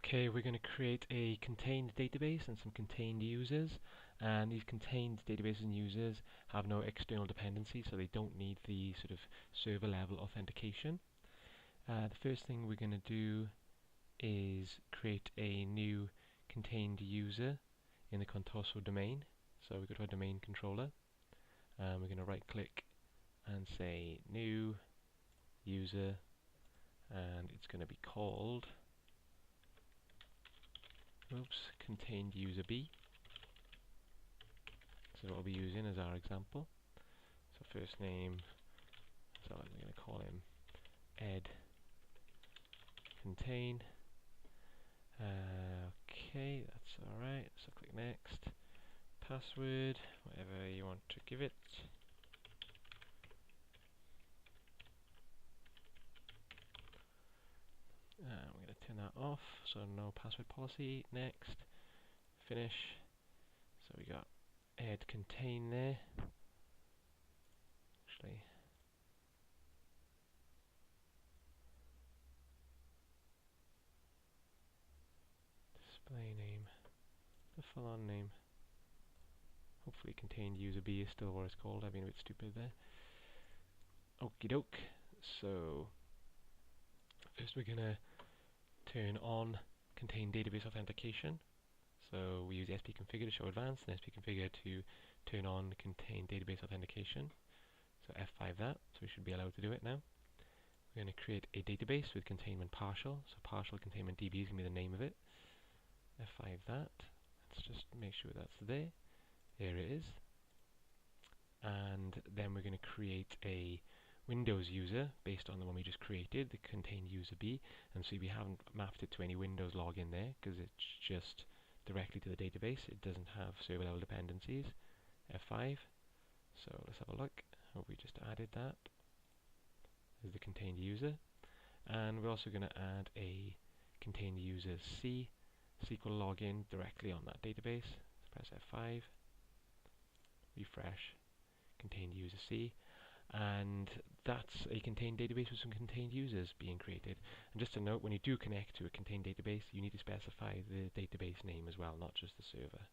Okay, we're going to create a contained database and some contained users, and these contained databases and users have no external dependencies, so they don't need the sort of server level authentication. The first thing we're going to do is create a new contained user in the Contoso domain. So we go to our domain controller, and we're going to right click and say new user, and it's going to be called contained user B. So what we'll be using as our example. So first name, so I'm going to call him Ed Contain. Okay, that's alright. So click next. Password, whatever you want to give it. We're going to turn that off, so no password policy. Next, finish. So we got Ed Contain there. Actually, display name, the full-on name. Hopefully contained user B is still what it's called. I've been a bit stupid there. Okie doke. So first we're going to turn on contained database authentication. So we use spconfigure to show advanced and spconfigure to turn on contained database authentication. So F5 that, so we should be allowed to do it now. We're going to create a database with containment partial. So partial containment DB is going to be the name of it. F5 that. Let's just make sure that's there. There it is. And then we're going to create a Windows user based on the one we just created, the contained user B. And see, we haven't mapped it to any Windows login there because it's just directly to the database. It doesn't have server level dependencies. F5. So let's have a look. Oh, we just added that as the contained user. And we're also going to add a contained user C SQL login directly on that database. So press F5. Refresh. Contained user C. And that's a contained database with some contained users being created. And just to note, when you do connect to a contained database, you need to specify the database name as well, not just the server.